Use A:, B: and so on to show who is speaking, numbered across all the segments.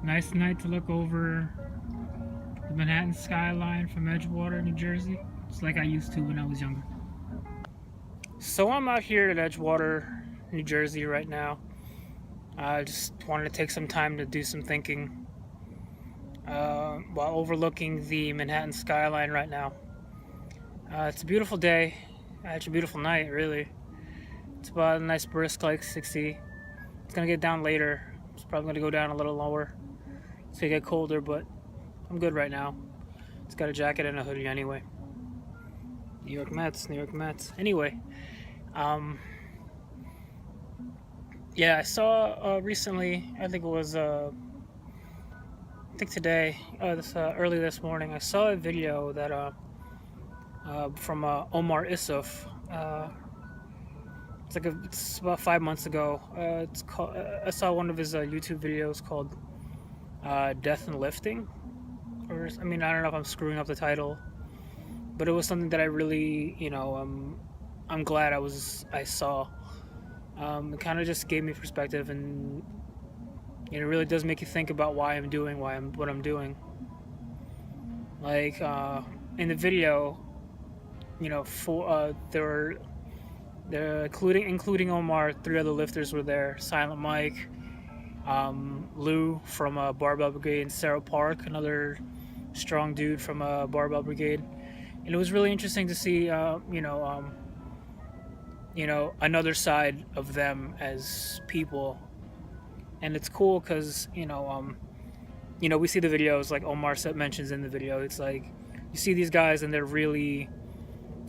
A: Nice night to look over the Manhattan skyline from Edgewater, New Jersey. It's like I used to when I was younger. So I'm out here at Edgewater, New Jersey right now. I just wanted to take some time to do some thinking while overlooking the Manhattan skyline right now. It's a beautiful day. It's a beautiful night, really. It's about a nice brisk, like 60. It's gonna get down later. It's probably gonna go down a little lower. It's gonna get colder, but I'm good right now. It's got a jacket and a hoodie anyway. New York Mets, New York Mets. Anyway, um, yeah, I saw recently. I think it was I think today, early this morning. I saw a video that from Omar Isuf. It's about 5 months ago. It's called. I saw one of his YouTube videos called "Death and Lifting," or I mean, I don't know if I'm screwing up the title, but it was something that I really, I'm glad I saw. It kind of just gave me perspective, and it really does make you think about why I'm doing what I'm doing. Like in the video, they're including Omar. Three other lifters were there: Silent Mike, Lou from Barbell Brigade, and Sarah Park, another strong dude from Barbell Brigade. And it was really interesting to see, another side of them as people. And it's cool because we see the videos like Omar mentions in the video. It's like you see these guys and they're really,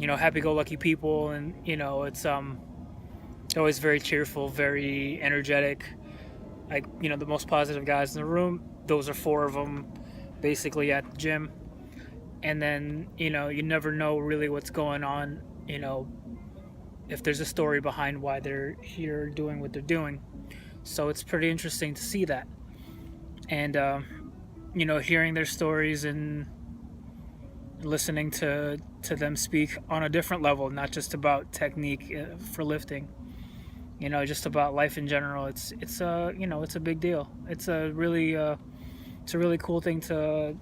A: happy-go-lucky people, and it's always very cheerful, very energetic. Like the most positive guys in the room. Those are four of them, basically at the gym. And then you never know really what's going on. If there's a story behind why they're here doing what they're doing. So it's pretty interesting to see that, and hearing their stories and listening to them speak on a different level, not just about technique for lifting, just about life in general. It's a big deal. It's a really cool thing to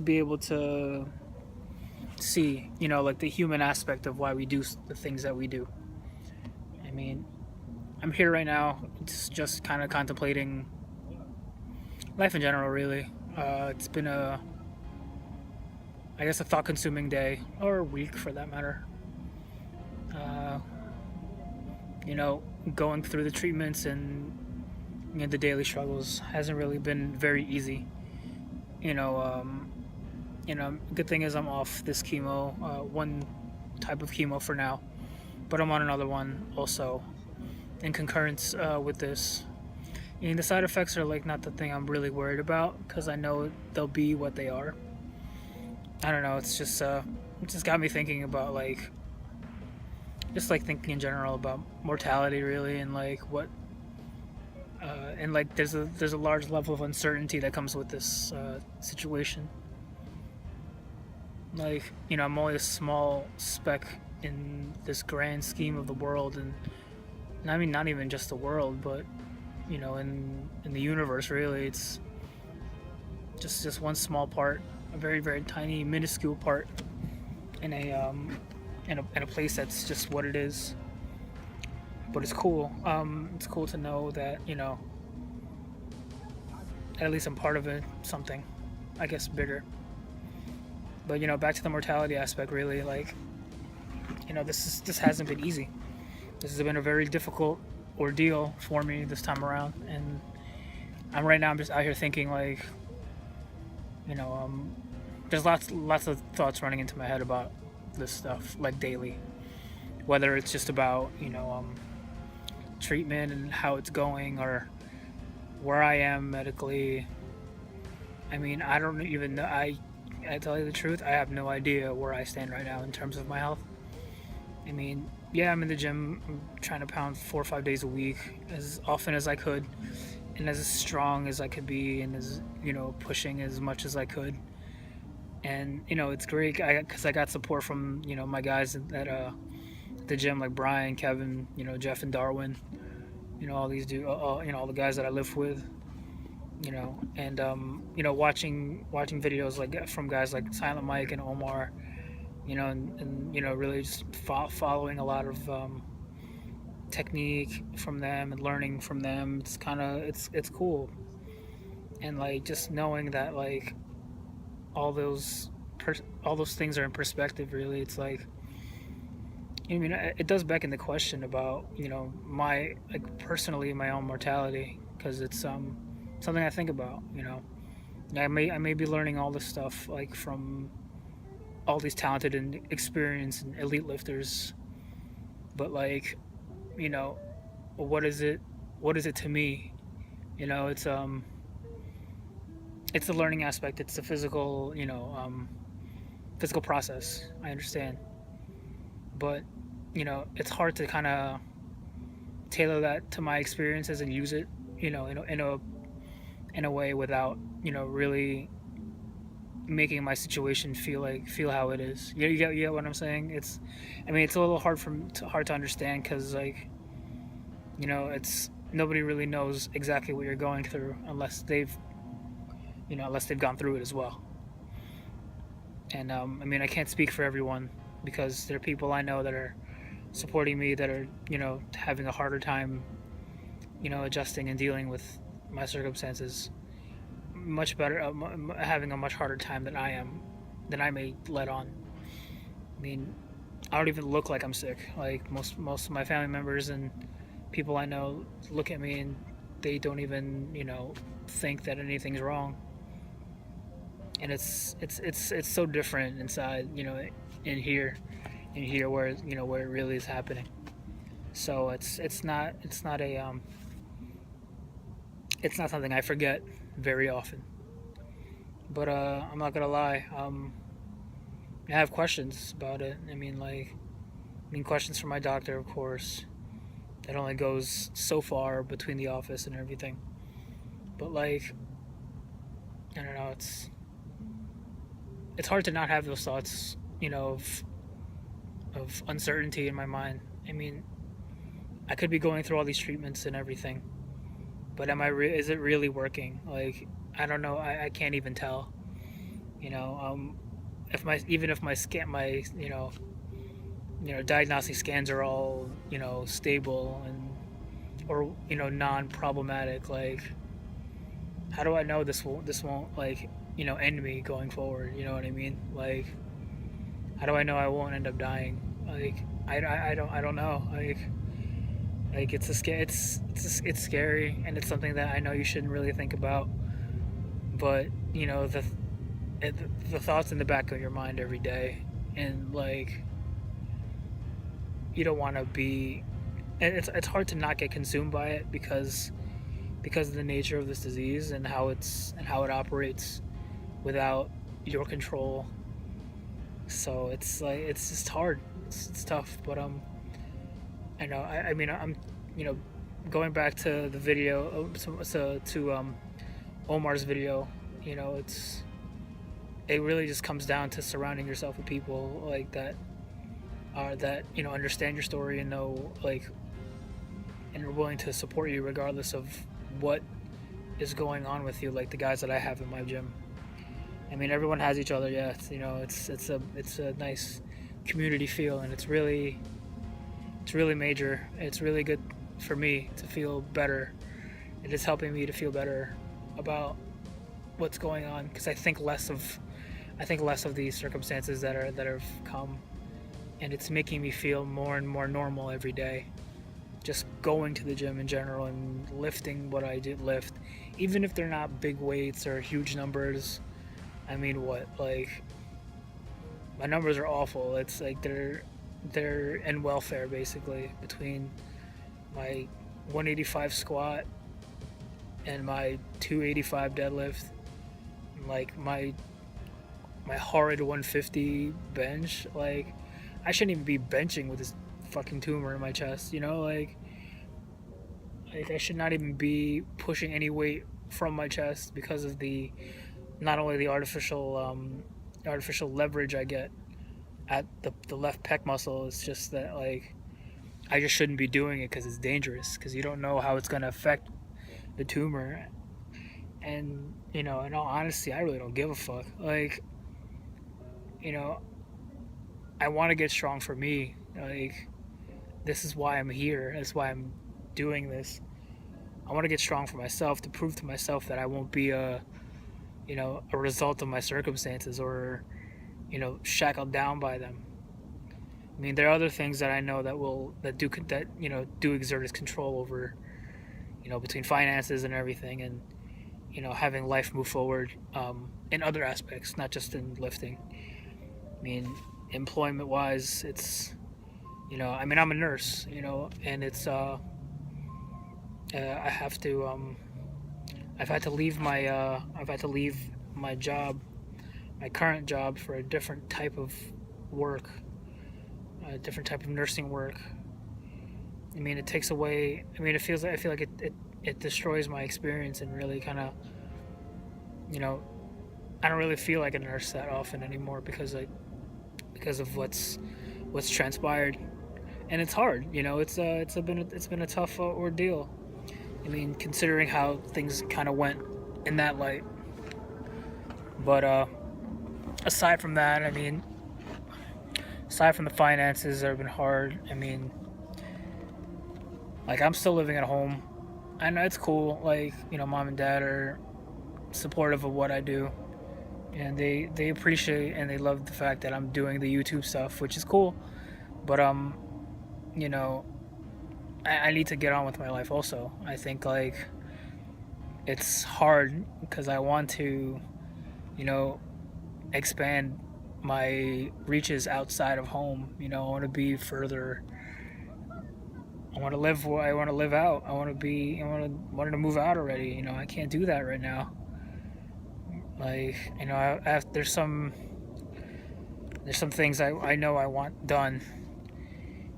A: be able to see, like the human aspect of why we do the things that we do. I mean, I'm here right now just kind of contemplating life in general, really. It's been I guess, a thought-consuming day, or a week for that matter. Uh, Going through the treatments and the daily struggles hasn't really been very easy. Good thing is I'm off this chemo, one type of chemo for now, but I'm on another one also in concurrence with this. The side effects are like not the thing I'm really worried about because I know they'll be what they are. I don't know. It's just it just got me thinking about thinking in general about mortality, really, and like what and like there's a large level of uncertainty that comes with this situation. Like I'm only a small speck in this grand scheme of the world, and I mean not even just the world, but in the universe, really. It's just one small part, a very, very tiny, minuscule part in a place that's just what it is. But it's cool. It's cool to know that at least I'm part of it, something, I guess, bigger. But back to the mortality aspect, really. Like this hasn't been easy. This has been a very difficult ordeal for me this time around, and I'm just out here thinking like, there's lots of thoughts running into my head about this stuff, like daily, whether it's just about treatment and how it's going, or where I am medically. I mean, I don't even know. I tell you the truth, I have no idea where I stand right now in terms of my health. I mean, yeah, I'm in the gym. I'm trying to pound 4 or 5 days a week, as often as I could, and as strong as I could be, and as pushing as much as I could. And it's great because I got support from my guys at the gym, like Brian, Kevin, Jeff, and Darwin. All these all the guys that I live with. and watching videos like from guys like Silent Mike and Omar, and really just following a lot of technique from them and learning from them. It's kind of it's cool, and like just knowing that like all those all those things are in perspective. Really, it's like, I mean, it does beckon the question about my, like, personally my own mortality, because it's something I think about. I may be learning all this stuff like from all these talented and experienced and elite lifters, but like, you know what is it, to me? It's the learning aspect. It's the physical, physical process. I understand, but it's hard to kind of tailor that to my experiences and use it, in a way without really making my situation feel how it is. You get what I'm saying? I mean, it's a little hard to understand, because like, it's nobody really knows exactly what you're going through unless they've gone through it as well. And I mean, I can't speak for everyone, because there are people I know that are supporting me that are having a harder time adjusting and dealing with my circumstances, much better, having a much harder time than I may let on. I mean, I don't even look like I'm sick. Like most of my family members and people I know look at me and they don't even think that anything's wrong. And it's so different inside, in here, where it really is happening. So it's not something I forget very often. But I'm not gonna lie. I have questions about it. Questions from my doctor, of course. That only goes so far between the office and everything. But like, I don't know. It's hard to not have those thoughts, of uncertainty in my mind. I mean, I could be going through all these treatments and everything, but is it really working? Like, I don't know. I can't even tell. You know, if my scan my diagnostic scans are all stable and or non-problematic. Like, how do I know this won't like end me going forward? You know what I mean? Like, how do I know I won't end up dying? Like, I don't know. Like it's scary, and it's something that I know you shouldn't really think about. But the thoughts in the back of your mind every day, and like, you don't want to be, and it's hard to not get consumed by it, because of the nature of this disease and how it operates without your control. So it's like, it's just hard. It's tough. But I know. I mean, I'm you know going back to the video, to Omar's video. It really just comes down to surrounding yourself with people like that understand your story and know, like, and are willing to support you regardless of what is going on with you, like the guys that I have in my gym. I mean, everyone has each other. Yeah, it's a nice community feel, and it's really major. It's really good for me to feel better. It is helping me to feel better about what's going on, because I think less of these circumstances that have come, and it's making me feel more and more normal every day. Just going to the gym in general and lifting what I did lift, even if they're not big weights or huge numbers. I mean, what, like, my numbers are awful. It's like they're in welfare, basically, between my 185 squat and my 285 deadlift, and like my horrid 150 bench. Like, I shouldn't even be benching with this fucking tumor in my chest. Like I should not even be pushing any weight from my chest, because of the not only the artificial leverage I get at the left pec muscle. It's just that, like, I just shouldn't be doing it, because it's dangerous, because you don't know how it's going to affect the tumor. And in all honesty, I really don't give a fuck. Like, you know, I want to get strong for me. Like, this is why I'm here. That's why I'm doing this. I want to get strong for myself, to prove to myself that I won't be a result of my circumstances, or shackled down by them. I mean, there are other things that I know that do exert its control over, between finances and everything, and having life move forward, in other aspects, not just in lifting. I mean, employment wise, it's I mean, I'm a nurse, and it's I have to I've had to leave my job, my current job, for a different type of work, a different type of nursing work. I mean, it takes away. I mean, I feel like it destroys my experience, and really kind of, you know, I don't really feel like a nurse that often anymore, because of what's transpired, and it's hard. It's been a tough ordeal. I mean, considering how things kind of went in that light. But aside from that, I mean, aside from the finances that have been hard, I mean, like, I'm still living at home. I know it's cool. Like, mom and dad are supportive of what I do, and they appreciate and they love the fact that I'm doing the YouTube stuff, which is cool. But you know, I need to get on with my life also. I think, like, it's hard because I want to, you know, expand my reaches outside of home. I want to be further. I want to live. I want to live out. I want to be. Wanted to move out already. I can't do that right now. Like, there's some things I know I want done.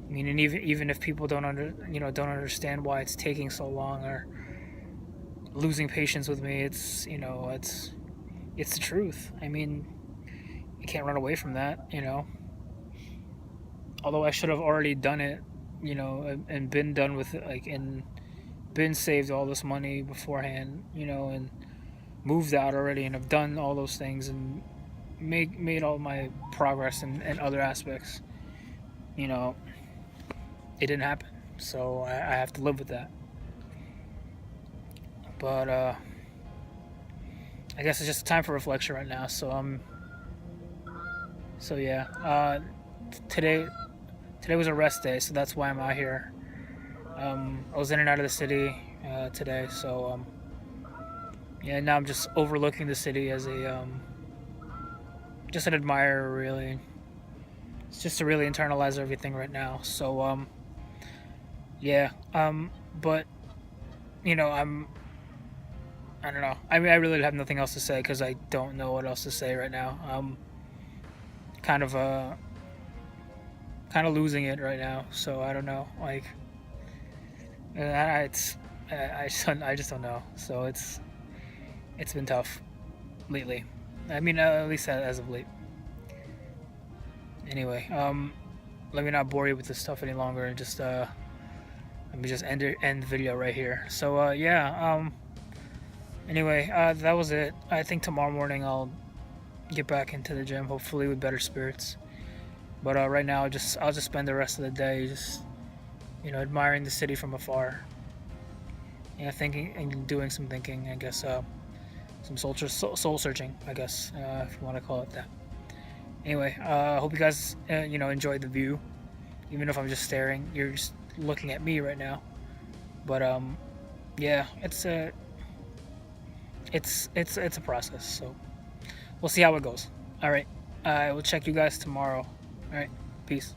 A: I mean, and even if people don't understand why it's taking so long, or losing patience with me, it's the truth. I mean, you can't run away from that. Although I should have already done it, and been done with it, like, and been saved all this money beforehand, and moved out already, and have done all those things, and made all my progress in other aspects. It didn't happen, so I have to live with that. But I guess it's just a time for reflection right now. So yeah. Today was a rest day, so that's why I'm out here. I was in and out of the city today, so yeah. Now I'm just overlooking the city as just an admirer, really. It's just to really internalize everything right now. So yeah. But I don't know. I mean, I really have nothing else to say, because I don't know what else to say right now. Kind of kind of losing it right now. So I don't know. Like, I just don't know. So it's been tough lately. I mean, at least as of late. Anyway, let me not bore you with this stuff any longer, and just let me just end the video right here. So yeah. Anyway, that was it. I think tomorrow morning I'll get back into the gym, hopefully with better spirits. But right now, I'll just spend the rest of the day just admiring the city from afar. Thinking and doing some thinking. I guess some soul searching. I guess, if you want to call it that. Anyway, I hope you guys enjoyed the view, even if I'm just staring. You're just looking at me right now. But yeah, it's a process. So we'll see how it goes. All right, I will check you guys tomorrow. All right, peace.